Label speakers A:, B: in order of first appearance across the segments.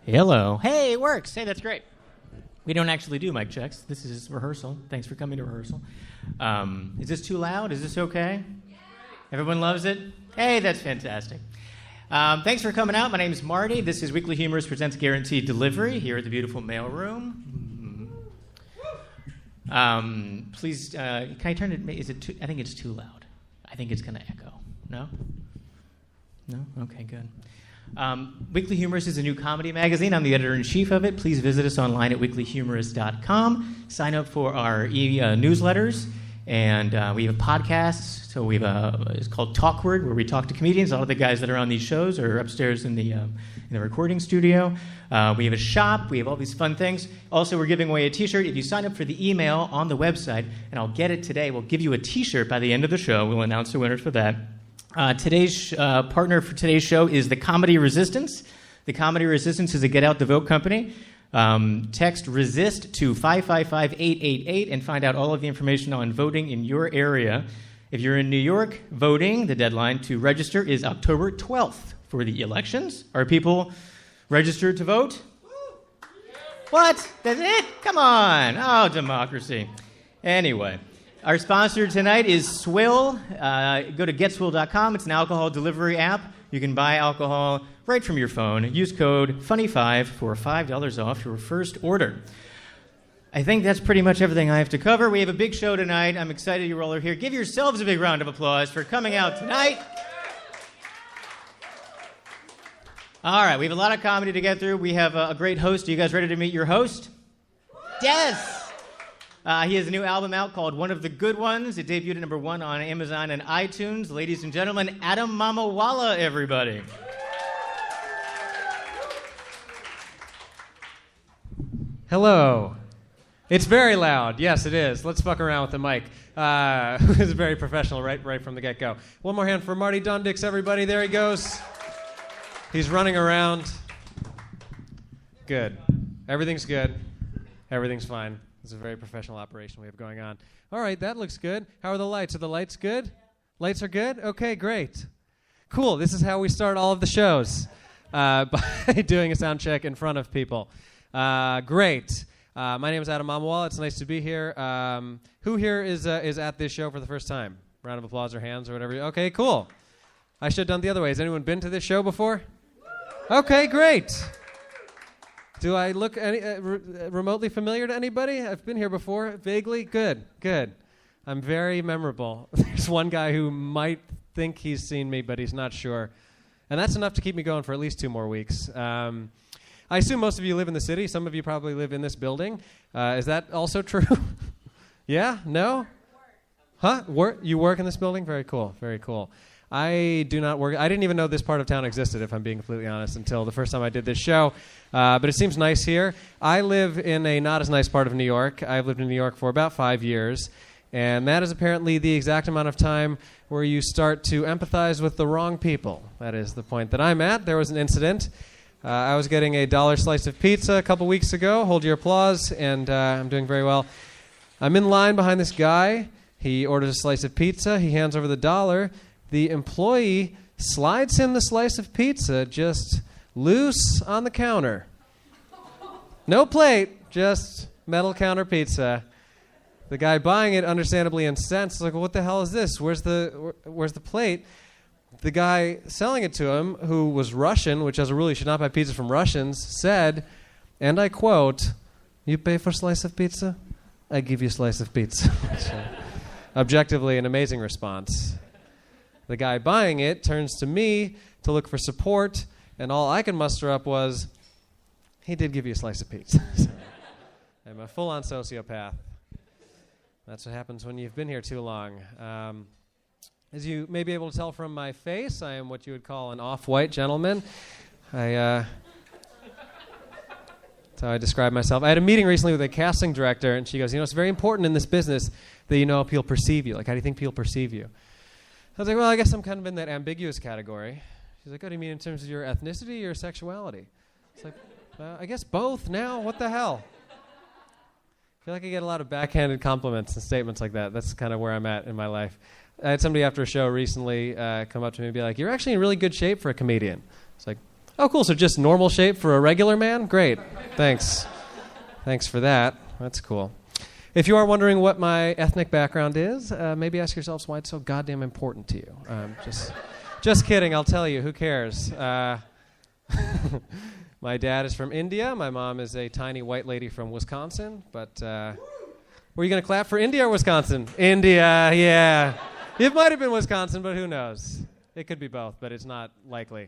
A: Hello. Hey, it works. Hey, that's great. We don't actually do mic checks. This is rehearsal. Thanks for coming to rehearsal. Is this too loud? Is this okay? Everyone loves it? Hey, that's fantastic. Thanks for coming out. My name is Marty. This is Weekly Humorist Presents Guaranteed Delivery here at the beautiful mailroom. Please, can I turn it? Is it too, I think it's too loud. I think it's going to echo. No? No? Okay, good. Weekly Humorist is a new comedy magazine. I'm the editor-in-chief of it. Please visit us online at weeklyhumorist.com. Sign up for our newsletters. And we have podcasts. So we have it's called Talkword, where we talk to comedians. A lot of the guys that are on these shows are upstairs in the recording studio. We have a shop. We have all these fun things. Also, we're giving away a T-shirt. If you sign up for the email on the website, and I'll get it today, we'll give you a T-shirt by the end of the show. We'll announce the winner for that. Today's partner for today's show is the Comedy Resistance. The Comedy Resistance is a Get Out the Vote company. Text RESIST to 555-888 and find out all of the information on voting in your area. If you're in New York, voting, the deadline to register is October 12th for the elections. Are people registered to vote? What? That's it? Come on. Oh, democracy. Anyway. Our sponsor tonight is Swill. Go to getswill.com. It's an alcohol delivery app. You can buy alcohol right from your phone. Use code FUNNY5 for $5 off your first order. I think that's pretty much everything I have to cover. We have a big show tonight. I'm excited you all are here. Give yourselves a big round of applause for coming out tonight. All right, we have a lot of comedy to get through. We have a great host. Are you guys ready to meet your host? Yes! He has a new album out called One of the Good Ones. It debuted at #1 on Amazon and iTunes. Ladies and gentlemen, Adam Mamawala, everybody.
B: Hello. It's very loud. Yes, it is. Let's fuck around with the mic. It's very professional right from the get-go. One more hand for Marty Dundix, everybody. There he goes. He's running around. Good. Everything's good. Everything's fine. It's a very professional operation we have going on. All right, that looks good. How are the lights? Are the lights good? Lights are good? Okay, great. Cool. This is how we start all of the shows, by doing a sound check in front of people. Great. My name is Adam Mamawala. It's nice to be here. Who here is at this show for the first time? Round of applause or hands or whatever. Okay, cool. I should have done the other way. Has anyone been to this show before? Okay, great. Do I look remotely familiar to anybody? I've been here before, vaguely. Good. I'm very memorable. There's one guy who might think he's seen me, but he's not sure. And that's enough to keep me going for at least 2 more weeks. I assume most of you live in the city. Some of you probably live in this building. Is that also true? Yeah? No? Huh? You work in this building? Very cool. I do not work. I didn't even know this part of town existed, if I'm being completely honest, until the first time I did this show. But it seems nice here. I live in a not as nice part of New York. I've lived in New York for about 5 years. And that is apparently the exact amount of time where you start to empathize with the wrong people. That is the point that I'm at. There was an incident. I was getting a $1 slice of pizza a couple weeks ago. Hold your applause. And I'm doing very well. I'm in line behind this guy. He orders a slice of pizza. He hands over the $1. The employee slides him the slice of pizza just loose on the counter. No plate, just metal counter pizza. The guy buying it, understandably incensed, like, well, what the hell is this? Where's the plate? The guy selling it to him, who was Russian, which as a rule you should not buy pizza from Russians, said, and I quote, "You pay for a slice of pizza? I give you a slice of pizza." So, objectively, an amazing response. The guy buying it turns to me to look for support, and all I can muster up was, he did give you a slice of pizza. So, I'm a full-on sociopath. That's what happens when you've been here too long. As you may be able to tell from my face, I am what you would call an off-white gentleman. That's how I describe myself. I had a meeting recently with a casting director, and she goes, it's very important in this business that you know how people perceive you. Like, how do you think people perceive you? I was like, well, I guess I'm kind of in that ambiguous category. She's like, oh, do you mean in terms of your ethnicity or sexuality? It's like, I guess both now. What the hell? feel like I get a lot of backhanded compliments and statements like that. That's kind of where I'm at in my life. I had somebody after a show recently come up to me and be like, "You're actually in really good shape for a comedian." It's like, "Oh, cool. So just normal shape for a regular man? Great. Thanks. Thanks for that. That's cool." If you are wondering what my ethnic background is, maybe ask yourselves why it's so goddamn important to you. Just kidding. I'll tell you. Who cares? My dad is from India. My mom is a tiny white lady from Wisconsin. But were you going to clap for India or Wisconsin? India, yeah. It might have been Wisconsin, but who knows? It could be both, but it's not likely.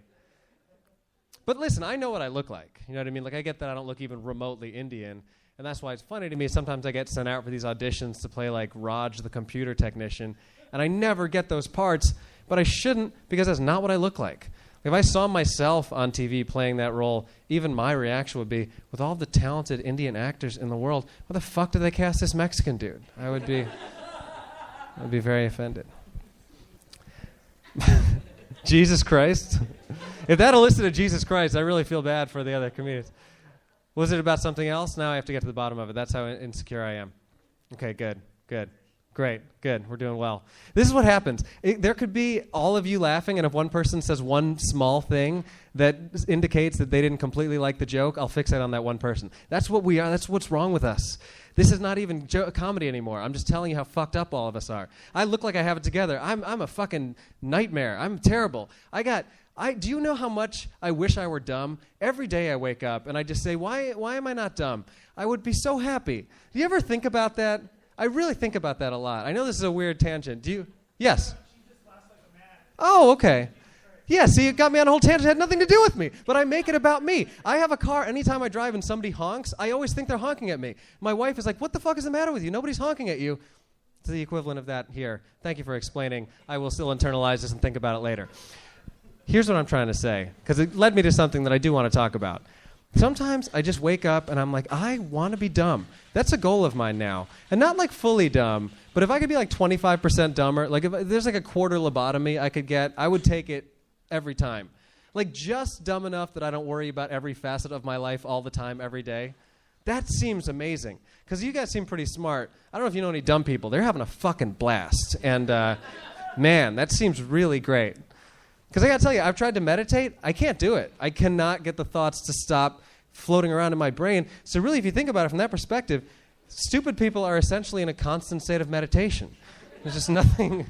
B: But listen, I know what I look like. You know what I mean? Like, I get that I don't look even remotely Indian, and that's why it's funny to me. Sometimes I get sent out for these auditions to play, like, Raj, the computer technician, and I never get those parts, but I shouldn't because that's not what I look like. If I saw myself on TV playing that role, even my reaction would be, with all the talented Indian actors in the world, why the fuck did they cast this Mexican dude? I'd be very offended. Jesus Christ. If that elicited Jesus Christ, I really feel bad for the other comedians. Was it about something else? Now I have to get to the bottom of it. That's how insecure I am. Okay, good. Great, good. We're doing well. This is what happens. There could be all of you laughing, and if one person says one small thing that indicates that they didn't completely like the joke, I'll fixate on that one person. That's what we are. That's what's wrong with us. This is not even comedy anymore. I'm just telling you how fucked up all of us are. I look like I have it together. I'm a fucking nightmare. I'm terrible. Do you know how much I wish I were dumb? Every day I wake up and I just say, why am I not dumb? I would be so happy. Do you ever think about that? I really think about that a lot. I know this is a weird tangent. Do you? Yes. Oh, okay. Yeah, see, it got me on a whole tangent. It had nothing to do with me. But I make it about me. I have a car. Anytime I drive and somebody honks, I always think they're honking at me. My wife is like, "What the fuck is the matter with you? Nobody's honking at you." It's the equivalent of that here. Thank you for explaining. I will still internalize this and think about it later. Here's what I'm trying to say, because it led me to something that I do want to talk about. Sometimes I just wake up and I'm like, I want to be dumb. That's a goal of mine now. And not like fully dumb, but if I could be like 25% dumber, like if there's like a quarter lobotomy I could get, I would take it every time. Like just dumb enough that I don't worry about every facet of my life all the time, every day. That seems amazing. Because you guys seem pretty smart. I don't know if you know any dumb people. They're having a fucking blast. And man, that seems really great. Because I got to tell you, I've tried to meditate. I can't do it. I cannot get the thoughts to stop floating around in my brain. So really, if you think about it from that perspective, stupid people are essentially in a constant state of meditation. There's just nothing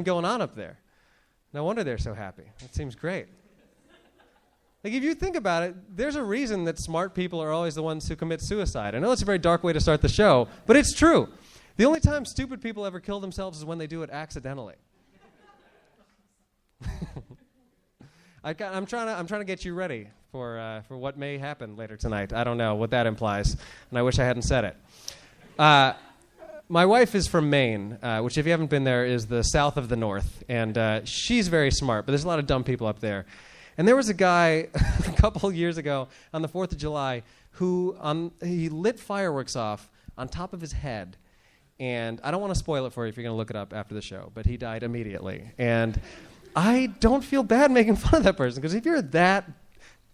B: going on up there. No wonder they're so happy. That seems great. Like, if you think about it, there's a reason that smart people are always the ones who commit suicide. I know it's a very dark way to start the show, but it's true. The only time stupid people ever kill themselves is when they do it accidentally. I'm trying to get you ready for what may happen later tonight. I don't know what that implies, and I wish I hadn't said it. My wife is from Maine, which, if you haven't been there, is the south of the north, and she's very smart, but there's a lot of dumb people up there. And there was a guy a couple years ago on the 4th of July who he lit fireworks off on top of his head. And I don't want to spoil it for you if you're going to look it up after the show, but he died immediately. And I don't feel bad making fun of that person, because if you're that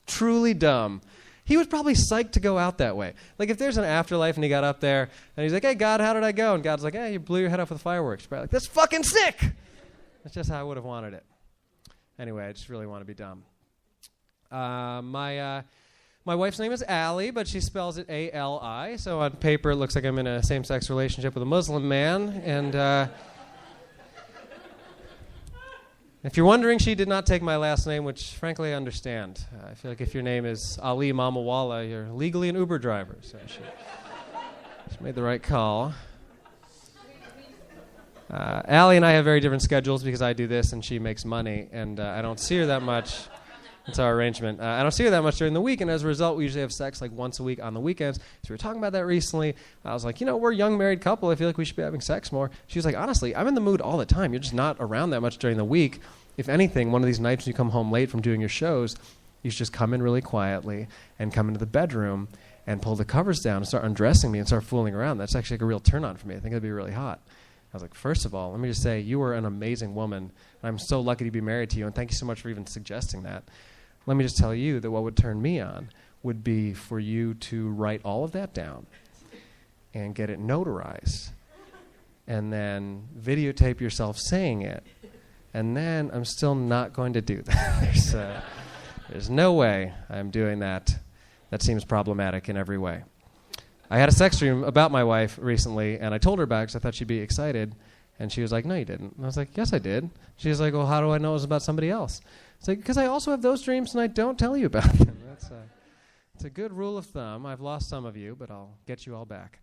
B: truly dumb, he was probably psyched to go out that way. Like, if there's an afterlife and he got up there and he's like, "Hey, God, how did I go?" And God's like, "Hey, you blew your head off with fireworks." You're probably like, "That's fucking sick!" That's just how I would have wanted it. Anyway, I just really want to be dumb. My wife's name is Allie, but she spells it A-L-I, so on paper it looks like I'm in a same-sex relationship with a Muslim man, and if you're wondering, she did not take my last name, which frankly I understand. I feel like if your name is Ali Mamawala, you're legally an Uber driver, so she made the right call. Allie and I have very different schedules because I do this and she makes money, and I don't see her that much. It's our arrangement. I don't see her that much during the week, and as a result, we usually have sex like once a week on the weekends. So we were talking about that recently. I was like, we're a young married couple. I feel like we should be having sex more. She was like, honestly, I'm in the mood all the time. You're just not around that much during the week. If anything, one of these nights when you come home late from doing your shows, you should just come in really quietly and come into the bedroom and pull the covers down and start undressing me and start fooling around. That's actually like a real turn-on for me. I think it'd be really hot. I was like, first of all, let me just say, you are an amazing woman, and I'm so lucky to be married to you, and thank you so much for even suggesting that. Let me just tell you that what would turn me on would be for you to write all of that down and get it notarized and then videotape yourself saying it. And then I'm still not going to do that. There's no way I'm doing that. That seems problematic in every way. I had a sex dream about my wife recently, and I told her about it because I thought she'd be excited. And she was like, no, you didn't. And I was like, yes, I did. She was like, well, how do I know it was about somebody else? It's like, because I also have those dreams, and I don't tell you about them. It's a good rule of thumb. I've lost some of you, but I'll get you all back.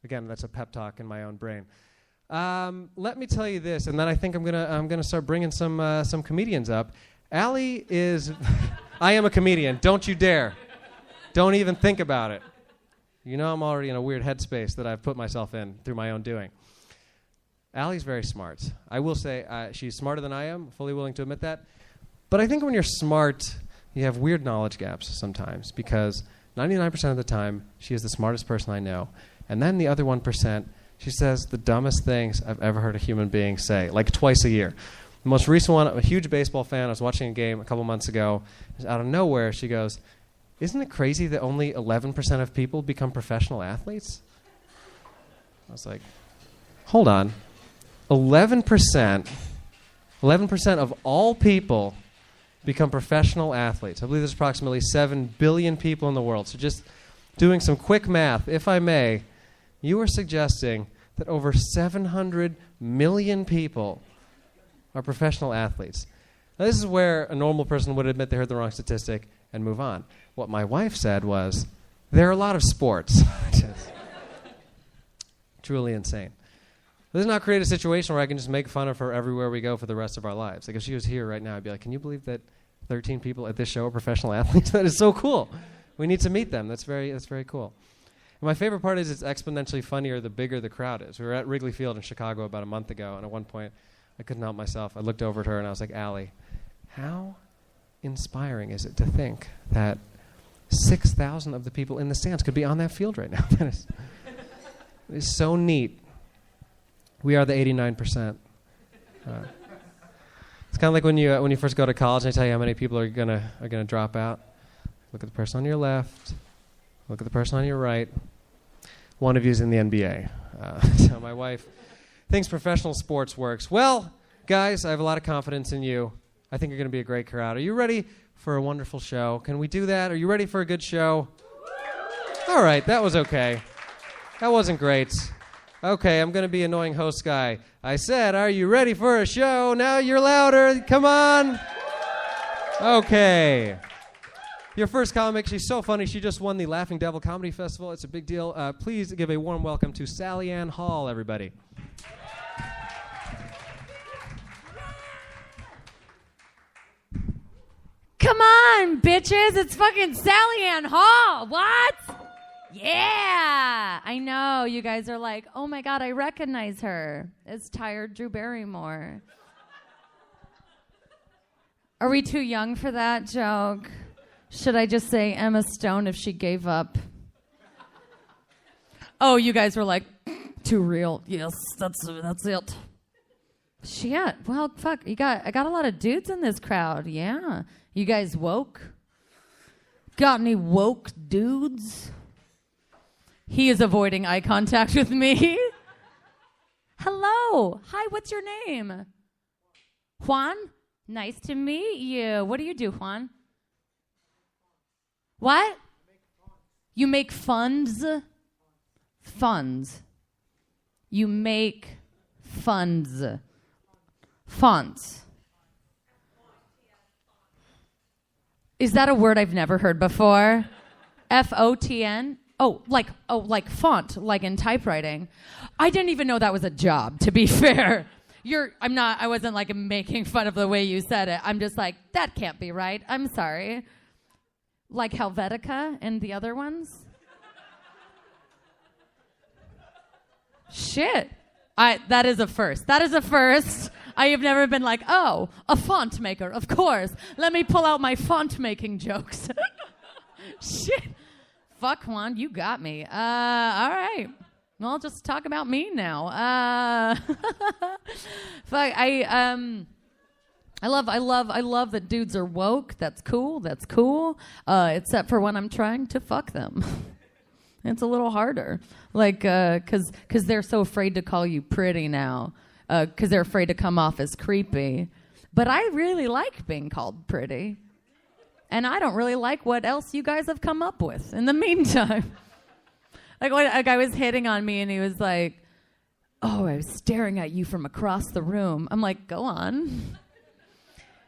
B: Again, that's a pep talk in my own brain. Let me tell you this, and then I think I'm gonna start bringing some comedians up. Allie is... I am a comedian. Don't you dare. Don't even think about it. You know I'm already in a weird headspace that I've put myself in through my own doing. Allie's very smart. I will say she's smarter than I am, fully willing to admit that. But I think when you're smart, you have weird knowledge gaps sometimes because 99% of the time, she is the smartest person I know. And then the other 1%, she says the dumbest things I've ever heard a human being say, like twice a year. The most recent one, I'm a huge baseball fan. I was watching a game a couple months ago. Out of nowhere, she goes, isn't it crazy that only 11% of people become professional athletes? I was like, hold on. 11% of all people become professional athletes. I believe there's approximately 7 billion people in the world. So just doing some quick math, if I may, you are suggesting that over 700 million people are professional athletes. Now, this is where a normal person would admit they heard the wrong statistic and move on. What my wife said was, there are a lot of sports. Truly insane. This does not create a situation where I can just make fun of her everywhere we go for the rest of our lives. Like if she was here right now, I'd be like, can you believe that 13 people at this show are professional athletes? That is so cool. We need to meet them. That's very cool. And my favorite part is it's exponentially funnier the bigger the crowd is. We were at Wrigley Field in Chicago about a month ago, and at one point, I couldn't help myself. I looked over at her and I was like, Allie, how inspiring is it to think that 6,000 of the people in the stands could be on that field right now? That is so neat. We are the 89%. It's kind of like when you first go to college and they tell you how many people are gonna drop out. Look at the person on your left. Look at the person on your right. One of you is in the NBA. So my wife thinks professional sports works. Well, guys, I have a lot of confidence in you. I think you're going to be a great crowd. Are you ready for a wonderful show? Can we do that? Are you ready for a good show? All right, that was okay. That wasn't great. Okay, I'm going to be annoying host guy. I said, are you ready for a show? Now you're louder. Come on. Okay. Your first comic, she's so funny. She just won the Laughing Devil Comedy Festival. It's a big deal. Please give a warm welcome to Sally Ann Hall, everybody.
C: Come on, bitches. It's fucking Sally Ann Hall. What? Yeah. I know. You guys are like, oh my God, I recognize her. It's tired Drew Barrymore. Are we too young for that joke? Should I just say Emma Stone if she gave up? Oh, you guys were like, too real. Yes, that's it. Shit. Well, fuck. I got a lot of dudes in this crowd. Yeah. You guys woke? Got any woke dudes? He is avoiding eye contact with me. Hello. Hi, what's your name? Juan? Nice to meet you. What do you do, Juan? What? You make funds? Funds. You make funds. Fonts. Is that a word I've never heard before? F-O-T-N? Oh, like font, like in typewriting. I didn't even know that was a job, to be fair. I wasn't like making fun of the way you said it. I'm just like, that can't be right. I'm sorry. Like Helvetica and the other ones? Shit. That is a first. That is a first. I have never been like, oh, a font maker, of course. Let me pull out my font making jokes. Shit. Fuck, Juan, you got me. All right. Well, I'll just talk about me now. Fuck, I love that dudes are woke. That's cool. Except for when I'm trying to fuck them. It's a little harder. Like, because they're so afraid to call you pretty now. Because they're afraid to come off as creepy. But I really like being called pretty. And I don't really like what else you guys have come up with in the meantime. Like, when a guy was hitting on me and he was like, oh, I was staring at you from across the room. I'm like, go on.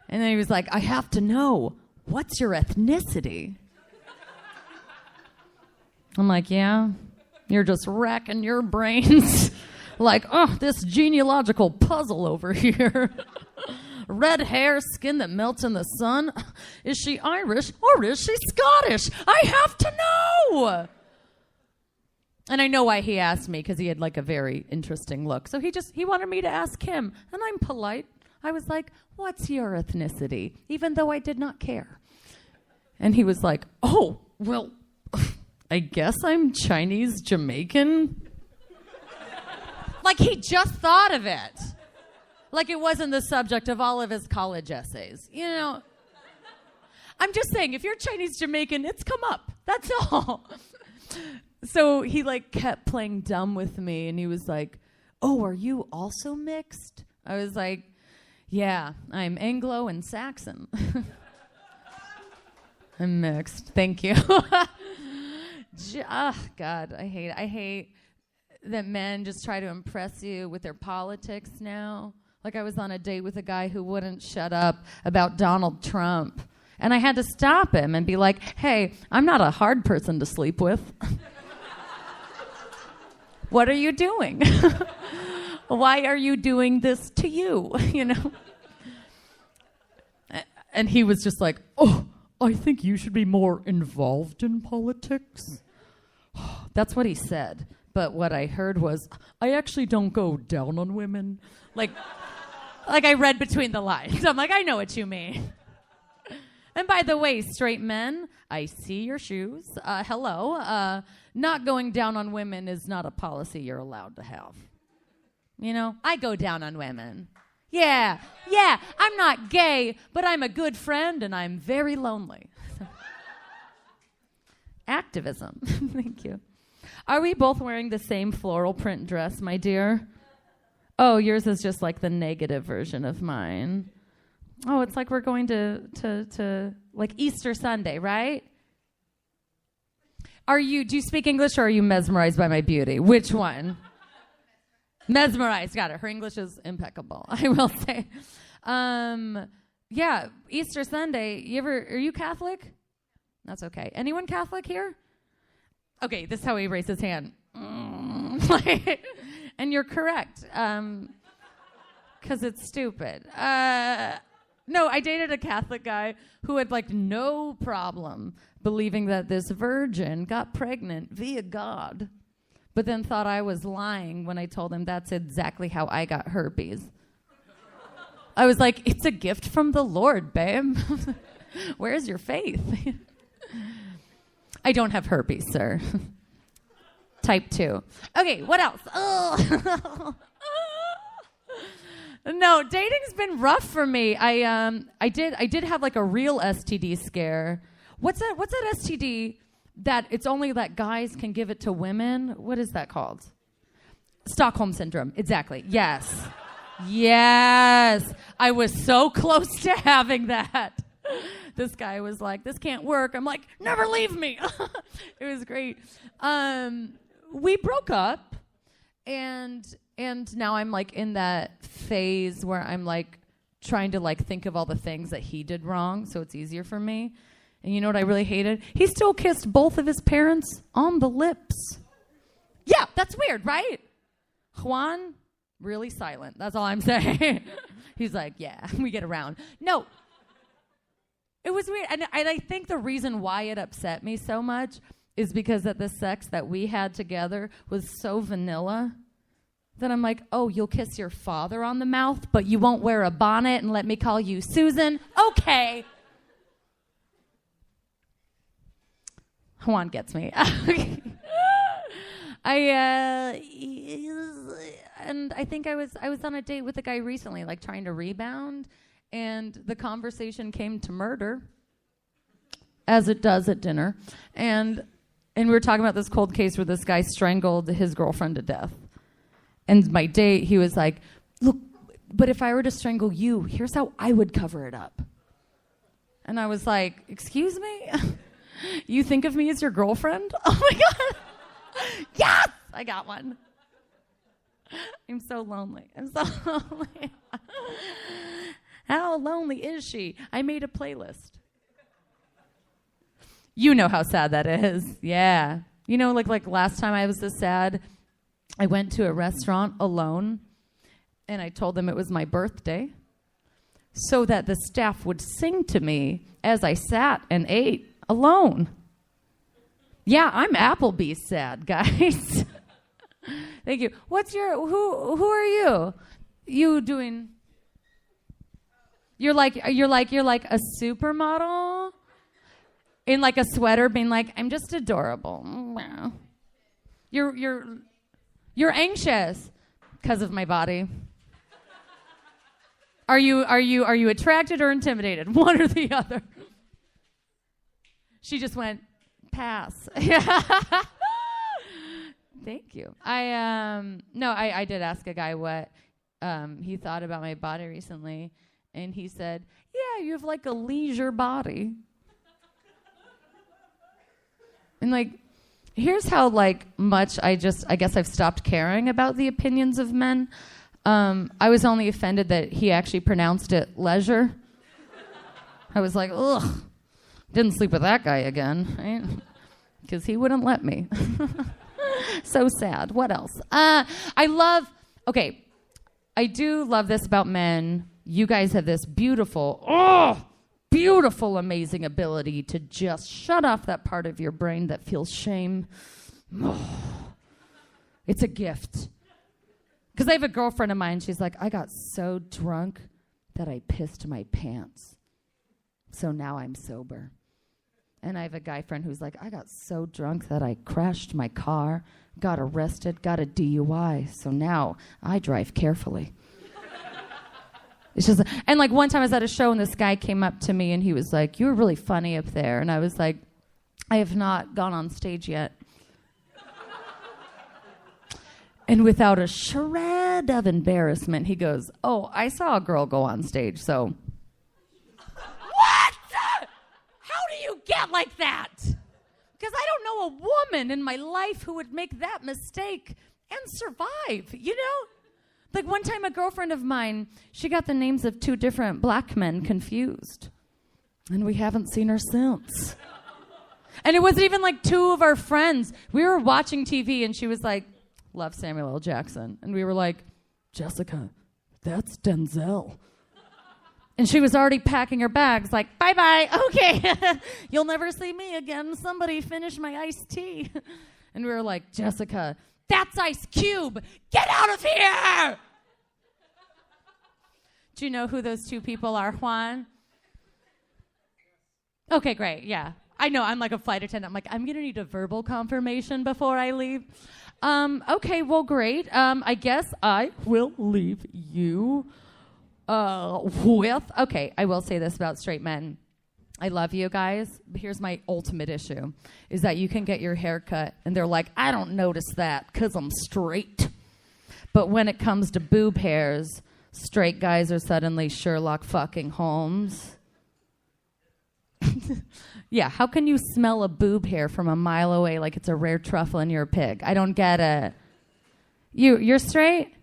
C: And then he was like, I have to know, what's your ethnicity? I'm like, yeah, you're just racking your brains. Like, oh, this genealogical puzzle over here. Red hair, skin that melts in the sun. Is she Irish or is she Scottish? I have to know. And I know why he asked me, because he had like a very interesting look. So he wanted me to ask him. And I'm polite. I was like, what's your ethnicity? Even though I did not care. And he was like, oh, well, I guess I'm Chinese Jamaican. Like he just thought of it. Like it wasn't the subject of all of his college essays. You know, I'm just saying, if you're Chinese Jamaican, it's come up. That's all. So he like kept playing dumb with me, and he was like, oh, are you also mixed? I was like, yeah, I'm Anglo and Saxon. I'm mixed. Thank you. God, I hate that men just try to impress you with their politics now. Like I was on a date with a guy who wouldn't shut up about Donald Trump. And I had to stop him and be like, hey, I'm not a hard person to sleep with. What are you doing? Why are you doing this to you? You know? And he was just like, oh, I think you should be more involved in politics. That's what he said. But what I heard was, I actually don't go down on women. Like I read between the lines. I'm like, I know what you mean. And by the way, straight men, I see your shoes. Hello. Not going down on women is not a policy you're allowed to have. You know, I go down on women. Yeah, I'm not gay, but I'm a good friend and I'm very lonely. Activism. Thank you. Are we both wearing the same floral print dress, my dear? Oh, yours is just like the negative version of mine. Oh, it's like we're going to like Easter Sunday, right? Do you speak English or are you mesmerized by my beauty? Which one? Mesmerized, got it. Her English is impeccable, I will say. Yeah, Easter Sunday. Are you Catholic? That's okay. Anyone Catholic here? Okay, this is how he raised his hand. And you're correct, because it's stupid. No, I dated a Catholic guy who had like no problem believing that this virgin got pregnant via God, but then thought I was lying when I told him that's exactly how I got herpes. I was like, it's a gift from the Lord, babe. Where's your faith? I don't have herpes, sir. Type 2. Okay, what else? No, dating's been rough for me. I did have like a real STD scare. What's that STD that it's only that guys can give it to women? What is that called? Stockholm syndrome. Exactly. Yes. Yes. I was so close to having that. This guy was like, this can't work. I'm like, never leave me. It was great. We broke up, and now I'm like in that phase where I'm like trying to like think of all the things that he did wrong, so it's easier for me. And you know what I really hated? He still kissed both of his parents on the lips. Yeah, that's weird, right? Juan, really silent. That's all I'm saying. He's like, yeah, we get around. No. It was weird. And I think the reason why it upset me so much is because that the sex that we had together was so vanilla that I'm like, oh, you'll kiss your father on the mouth, but you won't wear a bonnet and let me call you Susan? Okay. Juan gets me. And I think I was on a date with a guy recently, like trying to rebound, and the conversation came to murder, as it does at dinner, and And we were talking about this cold case where this guy strangled his girlfriend to death. And my date, he was like, look, but if I were to strangle you, here's how I would cover it up. And I was like, excuse me? You think of me as your girlfriend? Oh my God. Yes, I got one. I'm so lonely. I'm so lonely. How lonely is she? I made a playlist. You know how sad that is. Yeah. You know, like last time I was this sad, I went to a restaurant alone, and I told them it was my birthday so that the staff would sing to me as I sat and ate alone. Yeah, I'm Applebee's sad, guys. Thank you. What's your, who are you? You doing, you're like a supermodel in like a sweater being like, I'm just adorable. Wow. You're anxious because of my body. Are you attracted or intimidated? One or the other. She just went, pass. Thank you. I did ask a guy what he thought about my body recently, and he said, yeah, you have like a leisure body. And like, here's how like much I guess I've stopped caring about the opinions of men. I was only offended that he actually pronounced it leisure. I was like, ugh, didn't sleep with that guy again, right? Because he wouldn't let me. So sad. What else? I do love this about men. You guys have this beautiful, amazing ability to just shut off that part of your brain that feels shame. It's a gift. Because I have a girlfriend of mine, she's like, I got so drunk that I pissed my pants. So now I'm sober. And I have a guy friend who's like, I got so drunk that I crashed my car, got arrested, got a DUI. So now I drive carefully. It's just, and like one time I was at a show and this guy came up to me and he was like, you were really funny up there. And I was like, I have not gone on stage yet. And without a shred of embarrassment, he goes, oh, I saw a girl go on stage, so. What? How do you get like that? Because I don't know a woman in my life who would make that mistake and survive, you know? Like one time a girlfriend of mine, she got the names of 2 different black men confused. And we haven't seen her since. And it wasn't even like 2 of our friends. We were watching TV and she was like, love Samuel L. Jackson. And we were like, Jessica, that's Denzel. And she was already packing her bags like, bye-bye, okay. You'll never see me again. Somebody finish my iced tea. And we were like, Jessica, that's Ice Cube. Get out of here! Do you know who those 2 people are, Juan? Okay, great, yeah. I know, I'm like a flight attendant. I'm like, I'm going to need a verbal confirmation before I leave. Okay, well, great. I guess I will leave you with... Okay, I will say this about straight men. I love you guys. Here's my ultimate issue, is that you can get your hair cut, and they're like, I don't notice that because I'm straight. But when it comes to boob hairs, straight guys are suddenly Sherlock fucking Holmes. Yeah, how can you smell a boob hair from a mile away like it's a rare truffle and you're a pig? I don't get it. You're straight?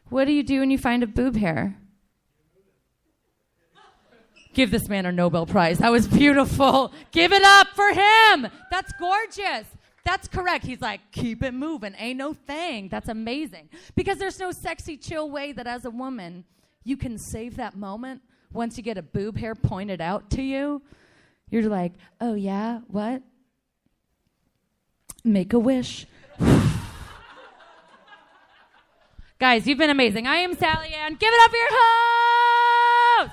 C: What do you do when you find a boob hair? Give this man a Nobel Prize. That was beautiful. Give it up for him. That's gorgeous. That's correct. He's like, keep it moving. Ain't no thing. That's amazing. Because there's no sexy, chill way that as a woman, you can save that moment once you get a boob hair pointed out to you. You're like, oh yeah, what? Make a wish. Guys, you've been amazing. I am Sally Ann. Give it up for your host!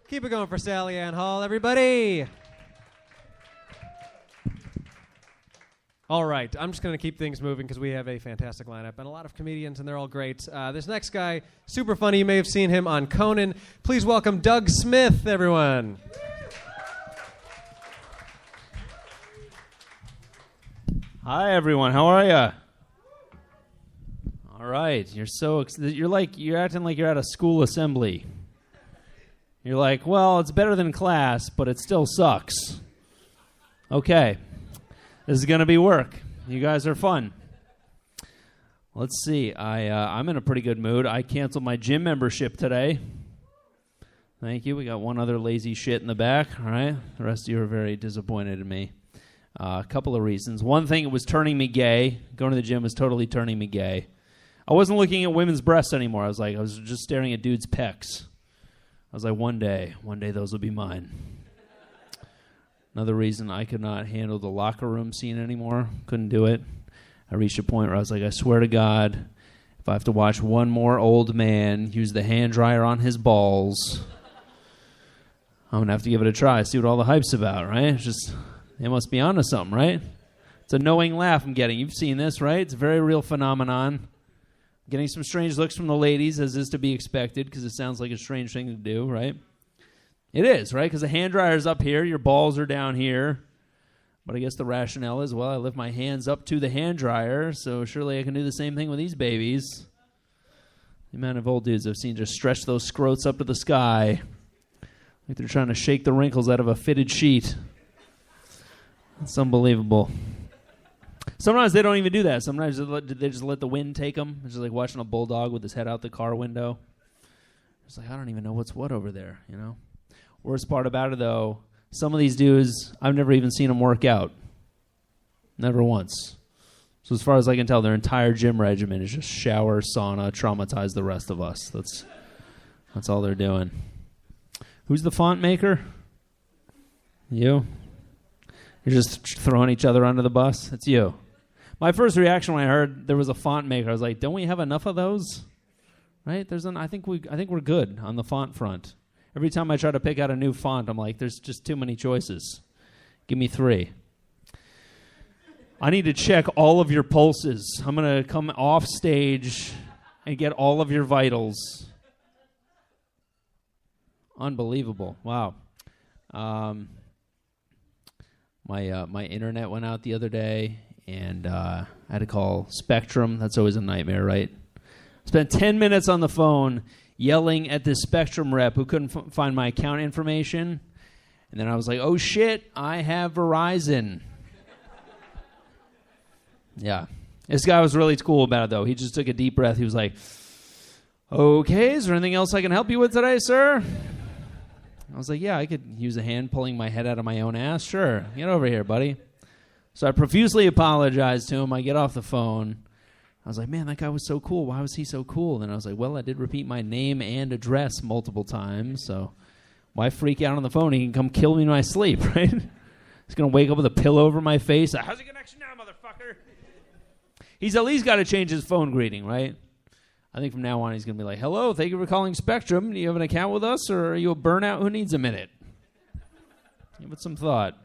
B: Keep it going for Sally Ann Hall, everybody. All right, I'm just going to keep things moving because we have a fantastic lineup and a lot of comedians, and they're all great. This next guy, super funny. You may have seen him on Conan. Please welcome Doug Smith, everyone.
D: Hi, everyone. How are ya? All right. You're acting like you're at a school assembly. You're like, well, it's better than class, but it still sucks. Okay. This is going to be work. You guys are fun. Let's see. I'm in a pretty good mood. I canceled my gym membership today. Thank you. We got one other lazy shit in the back. All right. The rest of you are very disappointed in me. A couple of reasons. One thing, it was turning me gay. Going to the gym was totally turning me gay. I wasn't looking at women's breasts anymore. I was just staring at dudes' pecs. I was like, one day those will be mine. Another reason, I could not handle the locker room scene anymore. Couldn't do it. I reached a point where I was like, I swear to God, if I have to watch one more old man use the hand dryer on his balls, I'm going to have to give it a try, see what all the hype's about, right? It's just, they must be onto something, right? It's a knowing laugh I'm getting. You've seen this, right? It's a very real phenomenon. Getting some strange looks from the ladies, as is to be expected, because it sounds like a strange thing to do, right? It is, right? Because the hand dryer's up here, your balls are down here. But I guess the rationale is, well, I lift my hands up to the hand dryer, so surely I can do the same thing with these babies. The amount of old dudes I've seen just stretch those scrotes up to the sky like they're trying to shake the wrinkles out of a fitted sheet. It's unbelievable. Sometimes they don't even do that. Sometimes they just let the wind take them. It's just like watching a bulldog with his head out the car window. It's like, I don't even know what's what over there, you know? Worst part about it, though, some of these dudes, I've never even seen them work out. Never once. So as far as I can tell, their entire gym regimen is just shower, sauna, traumatize the rest of us. That's all they're doing. Who's the font maker? You? You're just throwing each other under the bus? It's you. My first reaction when I heard there was a font maker, I was like, don't we have enough of those? Right? I think we're good on the font front. Every time I try to pick out a new font, I'm like, there's just too many choices. Give me 3. I need to check all of your pulses. I'm going to come off stage and get all of your vitals. Unbelievable. Wow. My internet went out the other day, and I had to call Spectrum. That's always a nightmare, right? Spent 10 minutes on the phone yelling at this Spectrum rep who couldn't find my account information. And then I was like, oh, shit, I have Verizon. Yeah. This guy was really cool about it, though. He just took a deep breath. He was like, okay, is there anything else I can help you with today, sir? I was like, yeah, I could use a hand pulling my head out of my own ass. Sure. Get over here, buddy. So I profusely apologized to him. I get off the phone. I was like, man, that guy was so cool. Why was he so cool? And then I was like, well, I did repeat my name and address multiple times, so why freak out on the phone? He can come kill me in my sleep, right? He's going to wake up with a pillow over my face. How's your connection now, motherfucker? He's at least got to change his phone greeting, right? I think from now on he's going to be like, hello, thank you for calling Spectrum. Do you have an account with us, or are you a burnout who needs a minute? Give it some thought.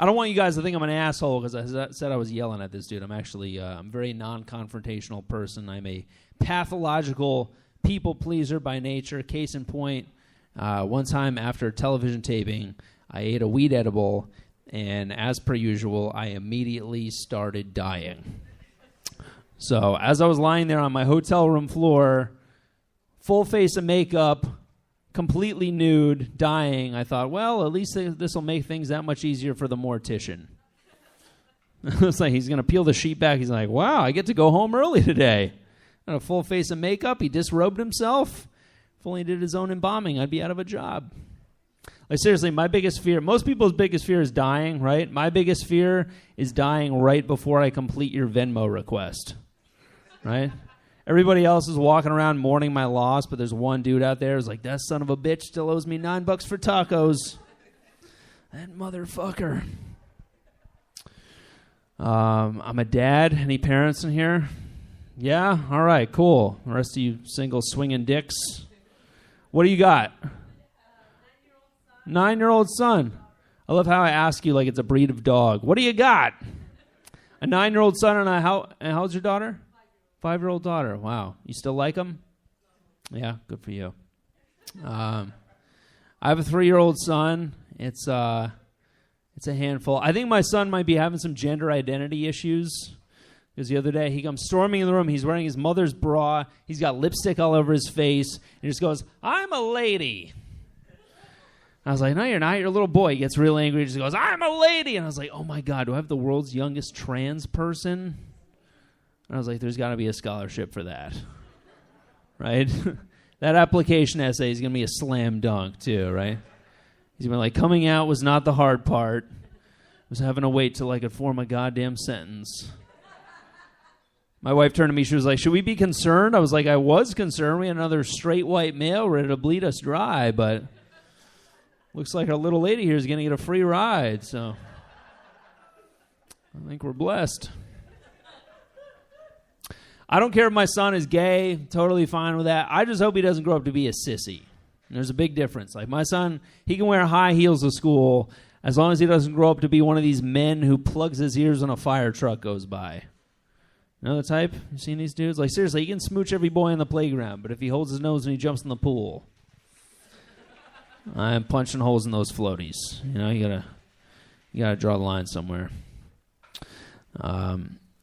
D: I don't want you guys to think I'm an asshole because I said I was yelling at this dude. I'm actually I'm a very non-confrontational person. I'm a pathological people pleaser by nature. Case in point, one time after television taping, I ate a weed edible, and as per usual, I immediately started dying. So as I was lying there on my hotel room floor, full face of makeup, completely nude, dying, I thought, well, at least this will make things that much easier for the mortician. It's like he's going to peel the sheet back. He's like, wow, I get to go home early today. And a full face of makeup, he disrobed himself. If only he did his own embalming, I'd be out of a job. Like, seriously, my biggest fear, most people's biggest fear is dying, right? My biggest fear is dying right before I complete your Venmo request, right? Everybody else is walking around mourning my loss, but there's one dude out there who's like, that son of a bitch still owes me $9 for tacos. That motherfucker. I'm a dad. Any parents in here? Yeah? All right, cool. The rest of you single swinging dicks. What do you got? 9-year-old son. I love how I ask you like it's a breed of dog. What do you got? A 9-year-old son and how old's your daughter? 5-year-old daughter. Wow. You still like them? Yeah, good for you. I have a 3-year-old son. It's It's a handful. I think my son might be having some gender identity issues. Because the other day, he comes storming in the room. He's wearing his mother's bra. He's got lipstick all over his face. And he just goes, "I'm a lady." I was like, "No, you're not. You're a little boy." He gets real angry. He just goes, "I'm a lady." And I was like, "Oh, my God, do I have the world's youngest trans person?" And I was like, there's got to be a scholarship for that. Right? That application essay is going to be a slam dunk, too, right? He's going to be like, coming out was not the hard part. It was having to wait till I could form a goddamn sentence. My wife turned to me. She was like, "Should we be concerned?" I was like, I was concerned. We had another straight white male ready to bleed us dry, but looks like our little lady here is going to get a free ride, so I think we're blessed. I don't care if my son is gay. Totally fine with that. I just hope he doesn't grow up to be a sissy. And there's a big difference. Like my son, he can wear high heels to school as long as he doesn't grow up to be one of these men who plugs his ears when a fire truck goes by. You know the type? You seen these dudes? Like, seriously, he can smooch every boy on the playground, but if he holds his nose when he jumps in the pool, I'm punching holes in those floaties. You know, you gotta draw the line somewhere.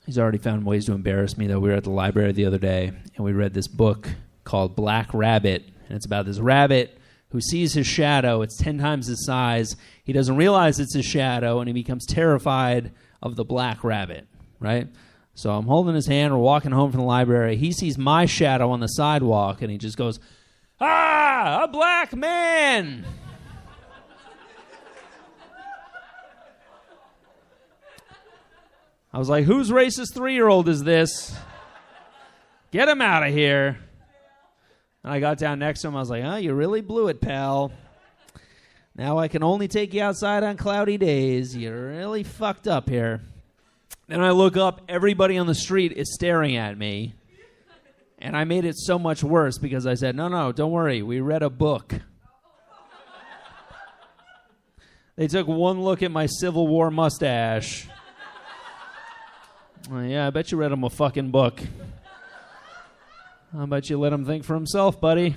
D: He's already found ways to embarrass me, though. We were at the library the other day, and we read this book called Black Rabbit, and it's about this rabbit who sees his shadow. It's 10 times his size. He doesn't realize it's his shadow, and he becomes terrified of the black rabbit, right? So I'm holding his hand. We're walking home from the library. He sees my shadow on the sidewalk, and he just goes, "Ah, a black man!" I was like, "Whose racist 3-year-old is this? Get him out of here." And I got down next to him. I was like, "Oh, you really blew it, pal. Now I can only take you outside on cloudy days. You're really fucked up here." Then I look up, everybody on the street is staring at me. And I made it so much worse because I said, no, don't worry, we read a book. They took one look at my Civil War mustache. Yeah, I bet you read him a fucking book. I bet you let him think for himself, buddy.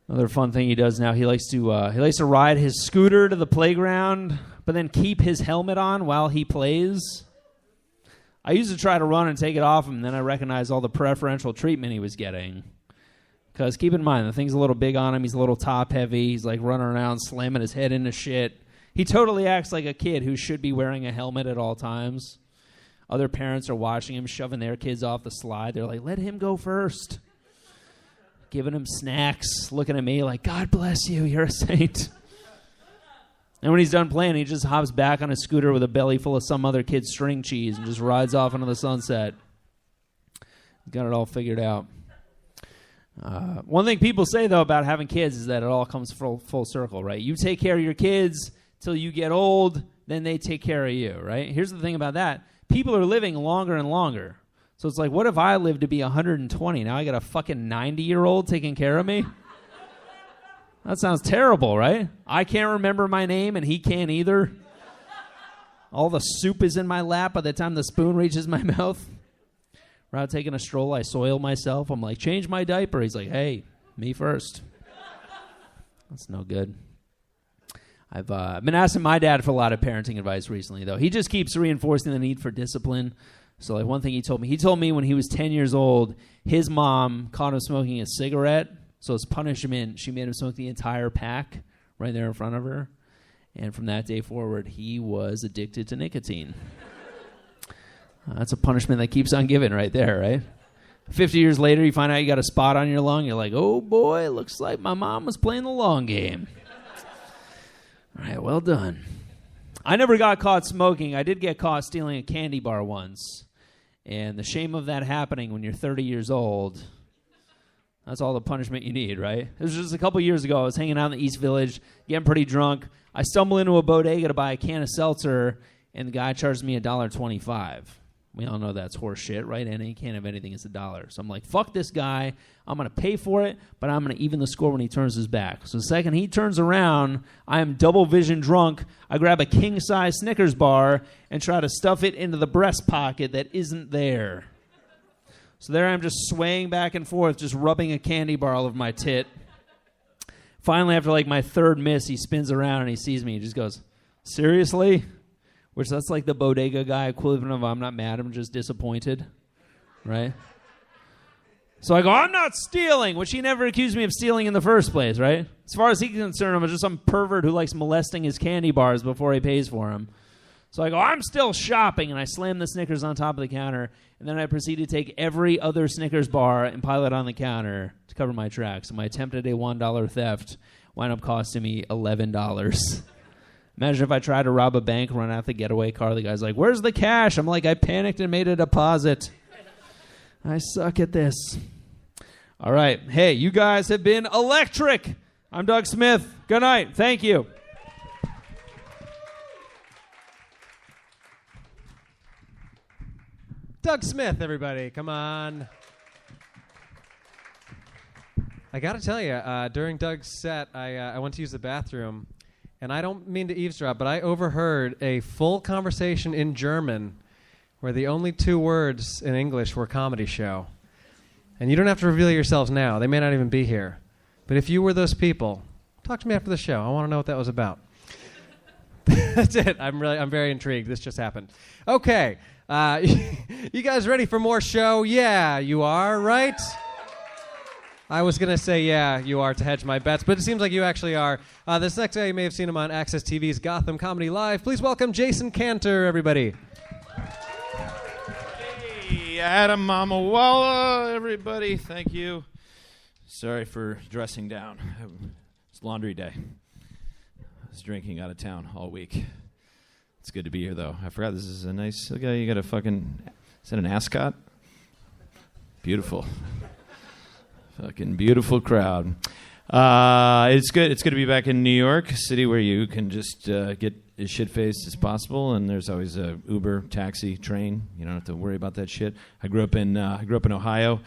D: Another fun thing he does now, he likes to ride his scooter to the playground, but then keep his helmet on while he plays. I used to try to run and take it off him, and then I recognized all the preferential treatment he was getting. Because keep in mind, the thing's a little big on him. He's a little top-heavy. He's like running around slamming his head into shit. He totally acts like a kid who should be wearing a helmet at all times. Other parents are watching him, shoving their kids off the slide. They're like, "Let him go first." Giving him snacks, looking at me like, "God bless you, you're a saint." And when he's done playing, he just hops back on a scooter with a belly full of some other kid's string cheese and just rides off into the sunset. Got it all figured out. One thing people say, though, about having kids is that it all comes full circle, right? You take care of your kids till you get old, then they take care of you, right? Here's the thing about that. People are living longer and longer. So it's like, what if I live to be 120? Now I got a fucking 90-year-old taking care of me? That sounds terrible, right? I can't remember my name, and he can't either. All the soup is in my lap by the time the spoon reaches my mouth. We're out taking a stroll. I soil myself. I'm like, "Change my diaper." He's like, "Hey, me first." That's no good. I've been asking my dad for a lot of parenting advice recently, though. He just keeps reinforcing the need for discipline. So, like, one thing he told me when he was 10 years old, his mom caught him smoking a cigarette. So as punishment, she made him smoke the entire pack right there in front of her. And from that day forward, he was addicted to nicotine. That's a punishment that keeps on giving right there, right? 50 years later, you find out you got a spot on your lung. You're like, "Oh, boy, looks like my mom was playing the long game." All right, well done. I never got caught smoking. I did get caught stealing a candy bar once. And the shame of that happening when you're 30 years old, that's all the punishment you need, right? It was just a couple years ago. I was hanging out in the East Village, getting pretty drunk. I stumble into a bodega to buy a can of seltzer, and the guy charges me $1.25. We all know that's horse shit, right? Any can of anything is $1. So I'm like, fuck this guy. I'm going to pay for it, but I'm going to even the score when he turns his back. So the second he turns around, I am double vision drunk. I grab a king-size Snickers bar and try to stuff it into the breast pocket that isn't there. So there I'm just swaying back and forth, just rubbing a candy bar all over my tit. Finally, after like my third miss, he spins around and he sees me. He just goes, seriously? Which that's like the bodega guy equivalent of I'm not mad, I'm just disappointed. Right? So I go, I'm not stealing, which he never accused me of stealing in the first place, right? As far as he's concerned, I'm just some pervert who likes molesting his candy bars before he pays for them. So I go, I'm still shopping, and I slam the Snickers on top of the counter, and then I proceed to take every other Snickers bar and pile it on the counter to cover my tracks. And my attempt at a $1 theft wound up costing me $11. Imagine if I tried to rob a bank, run out the getaway car, the guy's like, where's the cash? I'm like, I panicked and made a deposit. I suck at this. All right. Hey, you guys have been electric. I'm Doug Smith. Good night. Thank you.
B: Doug Smith, everybody. Come on. I got to tell you, during Doug's set, I went to use the bathroom, and I don't mean to eavesdrop, but I overheard a full conversation in German where the only two words in English were comedy show. And you don't have to reveal yourselves now. They may not even be here. But if you were those people, talk to me after the show. I want to know what that was about. That's it. I'm very intrigued. This just happened. Okay. You guys ready for more show? Yeah, you are, right? I was going to say, yeah, you are, to hedge my bets, but it seems like you actually are. This next guy, you may have seen him on Access TV's Gotham Comedy Live. Please welcome Jason Cantor, everybody.
E: Hey, Adam Mamawala, everybody. Thank you. Sorry for dressing down. It's laundry day. I was drinking out of town all week. It's good to be here, though. I forgot this is a nice guy. You got a fucking... Is that an ascot? Beautiful. Fucking beautiful crowd. It's good. It's good to be back in New York, a city where you can just get as shit-faced as possible, and there's always a Uber, taxi, train. You don't have to worry about that shit. I grew up in Ohio.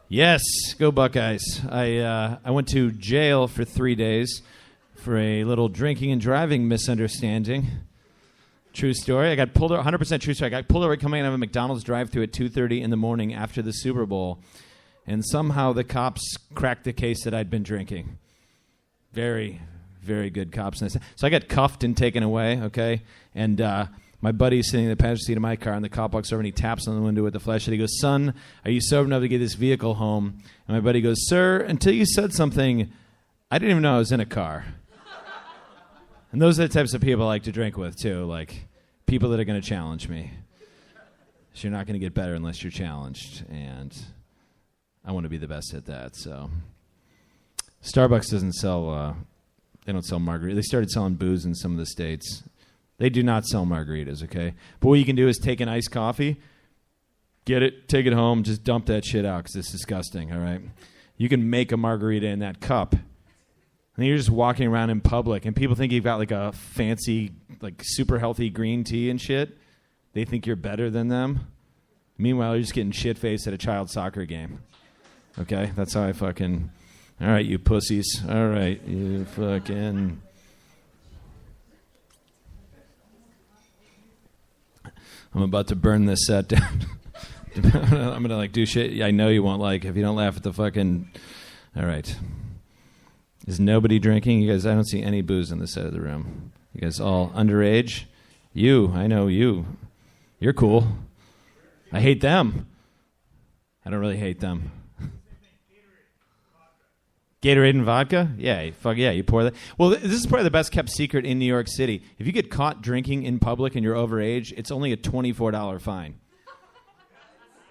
E: Yes, go Buckeyes. I went to jail for 3 days for a little drinking and driving misunderstanding. True story. I got pulled over, 100% true story. I got pulled over coming out of a McDonald's drive-thru at 2:30 in the morning after the Super Bowl, and somehow the cops cracked the case that I'd been drinking. Very, very good cops. So I got cuffed and taken away, okay? And my buddy's sitting in the passenger seat of my car, and the cop walks over and he taps on the window with the flashlight. He goes, son, are you sober enough to get this vehicle home? And my buddy goes, sir, until you said something, I didn't even know I was in a car. And those are the types of people I like to drink with, too, like people that are going to challenge me. So you're not going to get better unless you're challenged, and I want to be the best at that. So Starbucks doesn't sell, they don't sell margaritas. They started selling booze in some of the states. They do not sell margaritas, okay? But what you can do is take an iced coffee, get it, take it home, just dump that shit out because it's disgusting, all right? You can make a margarita in that cup. And you're just walking around in public, and people think you've got like a fancy, like super healthy green tea and shit. They think you're better than them. Meanwhile, you're just getting shit-faced at a child soccer game. Okay? That's how I fucking... All right, you pussies. All right, you fucking... I'm about to burn this set down. I'm gonna like do shit I know you won't like if you don't laugh at the fucking... All right. Is nobody drinking? You guys, I don't see any booze on this side of the room. You guys all underage? You, I know you. You're cool. I hate them. I don't really hate them. Gatorade and vodka? Yeah, fuck yeah, you pour that. Well, this is probably the best kept secret in New York City. If you get caught drinking in public and you're overage, it's only a $24 fine.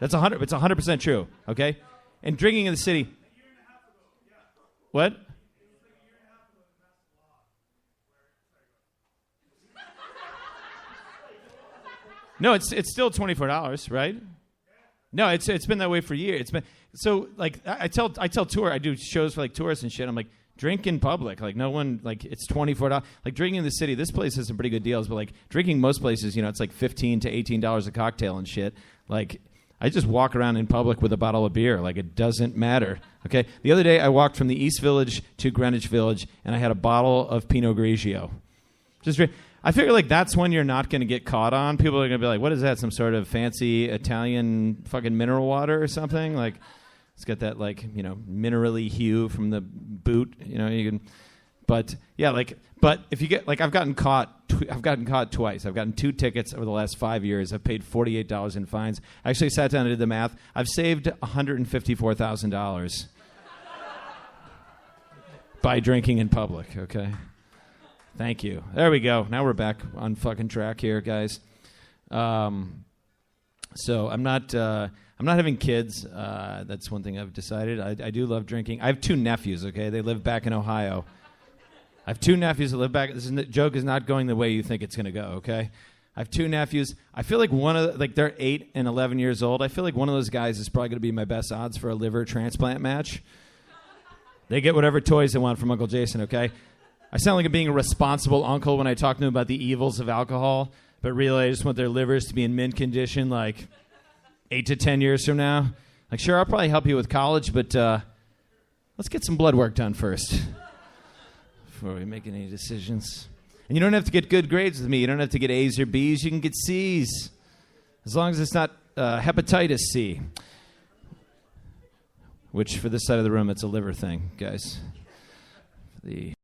E: That's 100. It's 100% true. Okay, and drinking in the city. What? No, it's still $24, right? No, it's been that way for years. It's been so like I tell tour I do shows for like tourists and shit. I'm like drink in public, like no one like it's $24. Like drinking in the city, this place has some pretty good deals, but like drinking most places, you know, it's like $15 to $18 a cocktail and shit. Like I just walk around in public with a bottle of beer, like it doesn't matter. Okay, the other day I walked from the East Village to Greenwich Village and I had a bottle of Pinot Grigio. I figure like that's when you're not going to get caught on. People are going to be like, what is that, some sort of fancy Italian fucking mineral water or something? Like, It's got that like, you know, minerally hue from the boot. You know, you can. But yeah, like, but if you get like, I've gotten caught twice. I've gotten 2 tickets over the last 5 years. I've paid $48 in fines. I actually sat down and did the math. I've saved $154,000 by drinking in public. Okay, thank you. There we go. Now we're back on fucking track here, guys. So I'm not having kids. That's one thing I've decided. I do love drinking. I have 2 nephews. Okay, they live back in Ohio. I have 2 nephews that live back. The joke is not going the way you think it's going to go, okay? I have 2 nephews. I feel like they're 8 and 11 years old. I feel like one of those guys is probably going to be my best odds for a liver transplant match. They get whatever toys they want from Uncle Jason, okay? I sound like I'm being a responsible uncle when I talk to them about the evils of alcohol, but really I just want their livers to be in mint condition like 8 to 10 years from now. Like, sure, I'll probably help you with college, but let's get some blood work done first. Before we make any decisions. And you don't have to get good grades with me. You don't have to get A's or B's. You can get C's. As long as it's not hepatitis C. Which, for this side of the room, it's a liver thing, guys. The